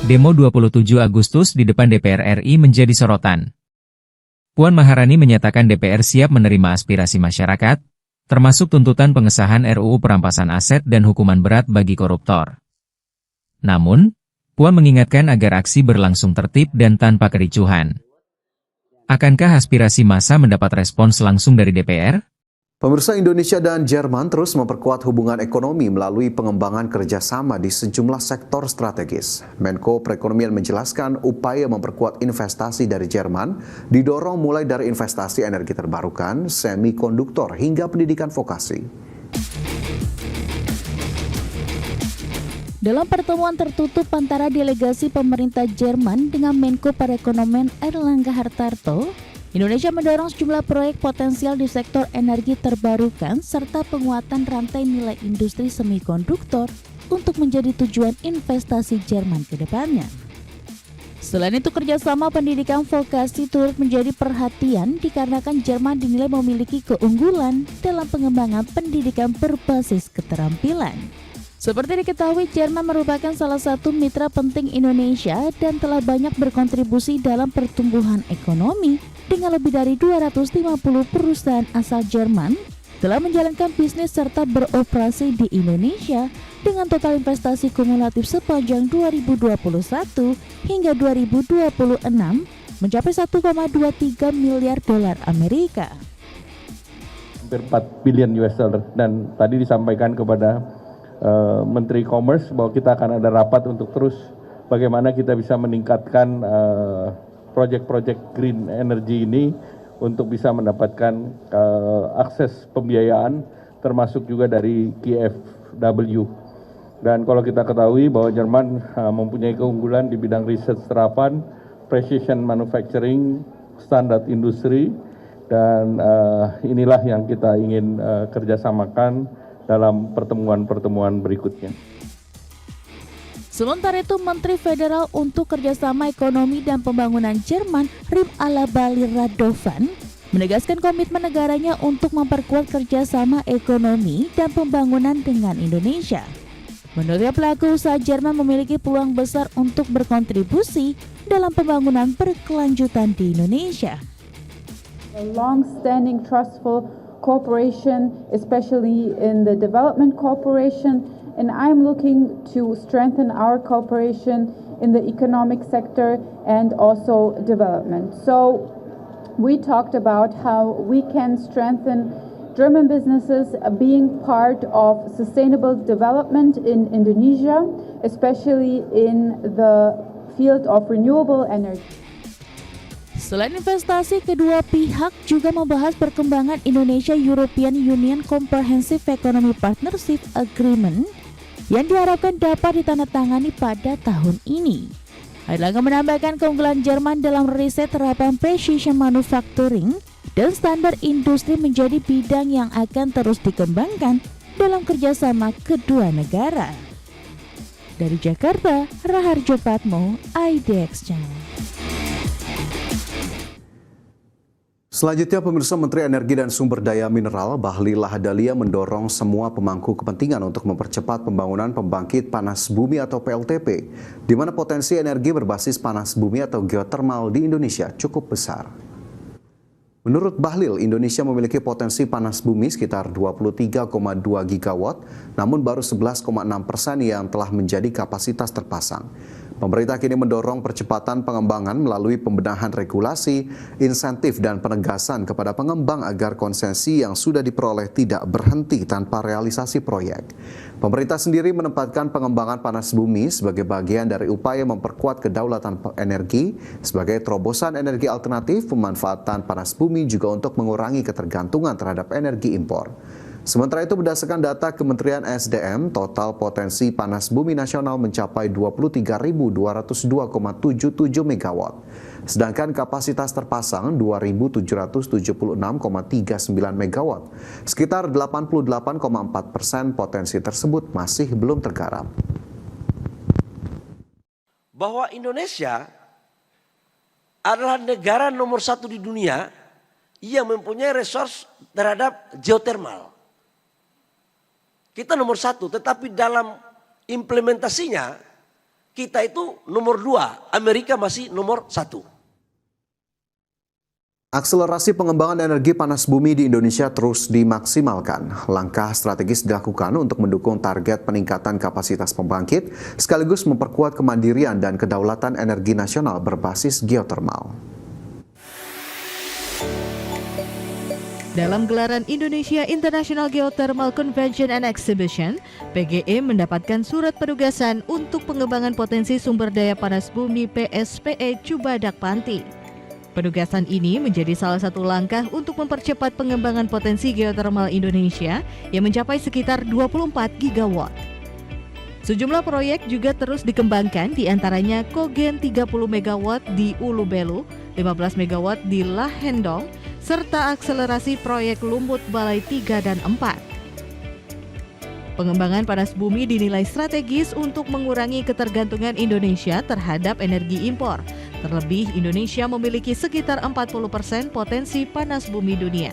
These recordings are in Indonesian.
Demo 27 Agustus di depan DPR RI menjadi sorotan. Puan Maharani menyatakan DPR siap menerima aspirasi masyarakat, termasuk tuntutan pengesahan RUU perampasan aset dan hukuman berat bagi koruptor. Namun, Puan mengingatkan agar aksi berlangsung tertib dan tanpa kericuhan. Akankah aspirasi massa mendapat respons langsung dari DPR? Pemirsa, Indonesia dan Jerman terus memperkuat hubungan ekonomi melalui pengembangan kerjasama di sejumlah sektor strategis. Menko Perekonomian menjelaskan upaya memperkuat investasi dari Jerman didorong mulai dari investasi energi terbarukan, semikonduktor hingga pendidikan vokasi. Dalam pertemuan tertutup antara delegasi pemerintah Jerman dengan Menko Perekonomian Airlangga Hartarto, Indonesia mendorong sejumlah proyek potensial di sektor energi terbarukan serta penguatan rantai nilai industri semikonduktor untuk menjadi tujuan investasi Jerman ke depannya. Selain itu, kerjasama pendidikan vokasi turut menjadi perhatian dikarenakan Jerman dinilai memiliki keunggulan dalam pengembangan pendidikan berbasis keterampilan. Seperti diketahui, Jerman merupakan salah satu mitra penting Indonesia dan telah banyak berkontribusi dalam pertumbuhan ekonomi dengan lebih dari 250 perusahaan asal Jerman telah menjalankan bisnis serta beroperasi di Indonesia dengan total investasi kumulatif sepanjang 2021 hingga 2026 mencapai 1,23 miliar dolar Amerika. Hampir 4 billion US dollar, dan tadi disampaikan kepada Menteri Commerce bahwa kita akan ada rapat untuk terus bagaimana kita bisa meningkatkan proyek-proyek green energy ini untuk bisa mendapatkan akses pembiayaan termasuk juga dari KfW. Dan kalau kita ketahui bahwa Jerman mempunyai keunggulan di bidang riset serapan, precision manufacturing, standar industri, dan inilah yang kita ingin kerjasamakan dalam pertemuan-pertemuan berikutnya. Sementara itu, Menteri Federal untuk Kerjasama Ekonomi dan Pembangunan Jerman, Rim Alabali Radovan, menegaskan komitmen negaranya untuk memperkuat kerjasama ekonomi dan pembangunan dengan Indonesia. Menurutnya, pelaku usaha Jerman memiliki peluang besar untuk berkontribusi dalam pembangunan berkelanjutan di Indonesia. A long-standing trustful cooperation, especially in the development cooperation, and I'm looking to strengthen our cooperation in the economic sector and also development. So we talked about how we can strengthen German businesses being part of sustainable development in Indonesia, especially in the field of renewable energy. Selain investasi, kedua pihak juga membahas perkembangan Indonesia-European Union Comprehensive Economy Partnership Agreement yang diharapkan dapat ditandatangani pada tahun ini. Airlangga menambahkan keunggulan Jerman dalam riset terapan precision manufacturing dan standar industri menjadi bidang yang akan terus dikembangkan dalam kerjasama kedua negara. Dari Jakarta, Raharjo Patmo, IDX Channel. Selanjutnya, pemirsa, Menteri Energi dan Sumber Daya Mineral Bahlil Lahadalia mendorong semua pemangku kepentingan untuk mempercepat pembangunan pembangkit panas bumi atau PLTP, di mana potensi energi berbasis panas bumi atau geotermal di Indonesia cukup besar. Menurut Bahlil, Indonesia memiliki potensi panas bumi sekitar 23,2 gigawatt, namun baru 11,6% yang telah menjadi kapasitas terpasang. Pemerintah kini mendorong percepatan pengembangan melalui pembenahan regulasi, insentif, dan penegasan kepada pengembang agar konsesi yang sudah diperoleh tidak berhenti tanpa realisasi proyek. Pemerintah sendiri menempatkan pengembangan panas bumi sebagai bagian dari upaya memperkuat kedaulatan energi sebagai terobosan energi alternatif. Pemanfaatan panas bumi juga untuk mengurangi ketergantungan terhadap energi impor. Sementara itu, berdasarkan data Kementerian SDM, total potensi panas bumi nasional mencapai 23.202,77 MW. Sedangkan kapasitas terpasang 2.776,39 MW. Sekitar 88,4% potensi tersebut masih belum tergarap. Bahwa Indonesia adalah negara nomor 1 di dunia yang mempunyai resource terhadap geotermal. Kita nomor 1, tetapi dalam implementasinya kita itu nomor 2, Amerika masih nomor 1. Akselerasi pengembangan energi panas bumi di Indonesia terus dimaksimalkan. Langkah strategis dilakukan untuk mendukung target peningkatan kapasitas pembangkit, sekaligus memperkuat kemandirian dan kedaulatan energi nasional berbasis geotermal. Dalam gelaran Indonesia International Geothermal Convention and Exhibition, PGE mendapatkan surat penugasan untuk pengembangan potensi sumber daya panas bumi PSPE Cubadak Panti. Penugasan ini menjadi salah satu langkah untuk mempercepat pengembangan potensi geotermal Indonesia yang mencapai sekitar 24 gigawatt. Sejumlah proyek juga terus dikembangkan, diantaranya Kogen 30 megawatt di Ulu Belu, 15 megawatt di Lahendong, serta akselerasi proyek Lumbut Balai 3 dan 4. Pengembangan panas bumi dinilai strategis untuk mengurangi ketergantungan Indonesia terhadap energi impor. Terlebih, Indonesia memiliki sekitar 40% potensi panas bumi dunia.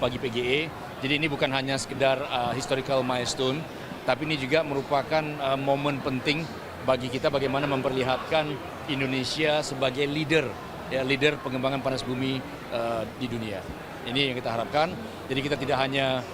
Bagi PGE, jadi ini bukan hanya sekedar historical milestone, tapi ini juga merupakan momen penting bagi kita bagaimana memperlihatkan Indonesia sebagai leader pengembangan panas bumi di dunia. Ini yang kita harapkan. Jadi kita tidak hanya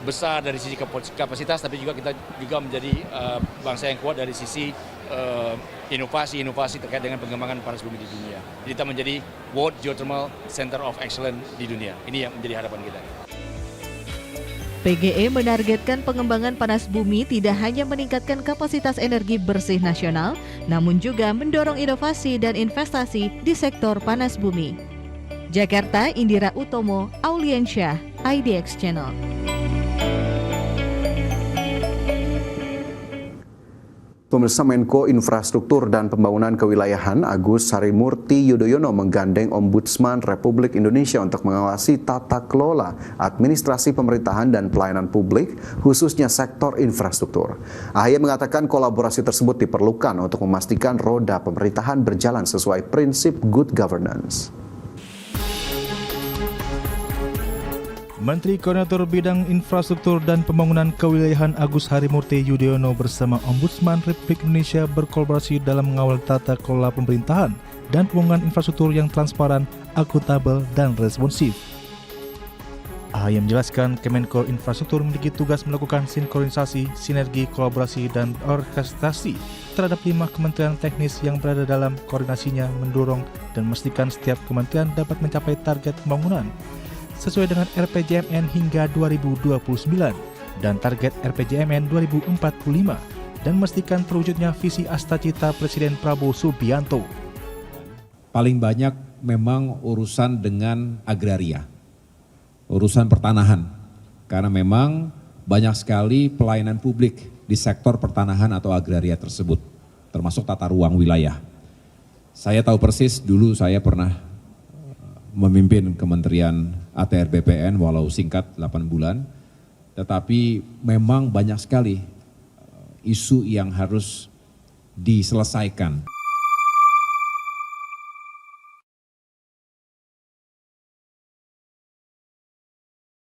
besar dari sisi kapasitas, tapi juga kita juga menjadi bangsa yang kuat dari sisi inovasi terkait dengan pengembangan panas bumi di dunia. Jadi kita menjadi World Geothermal Center of Excellence di dunia. Ini yang menjadi harapan kita. PGE menargetkan pengembangan panas bumi tidak hanya meningkatkan kapasitas energi bersih nasional, namun juga mendorong inovasi dan investasi di sektor panas bumi. Jakarta, Indira Utomo, Auliensyah, IDX Channel. Pemirsa, Menko Infrastruktur dan Pembangunan Kewilayahan Agus Harimurti Yudhoyono menggandeng Ombudsman Republik Indonesia untuk mengawasi tata kelola administrasi pemerintahan dan pelayanan publik, khususnya sektor infrastruktur. AHY mengatakan kolaborasi tersebut diperlukan untuk memastikan roda pemerintahan berjalan sesuai prinsip good governance. Menteri Koordinator Bidang Infrastruktur dan Pembangunan Kewilayahan Agus Harimurti Yudhoyono bersama Ombudsman Republik Indonesia berkolaborasi dalam mengawal tata kelola pemerintahan dan pembangunan infrastruktur yang transparan, akuntabel, dan responsif. AHY menjelaskan Kemenko Infrastruktur memiliki tugas melakukan sinkronisasi, sinergi, kolaborasi, dan orkestrasi terhadap 5 kementerian teknis yang berada dalam koordinasinya, mendorong dan memastikan setiap kementerian dapat mencapai target pembangunan sesuai dengan RPJMN hingga 2029 dan target RPJMN 2045 dan memastikan terwujudnya visi Astacita Presiden Prabowo Subianto. Paling banyak memang urusan dengan agraria, urusan pertanahan, karena memang banyak sekali pelayanan publik di sektor pertanahan atau agraria tersebut, termasuk tata ruang wilayah. Saya tahu persis, dulu saya pernah memimpin Kementerian ATR BPN walau singkat 8 bulan, tetapi memang banyak sekali isu yang harus diselesaikan.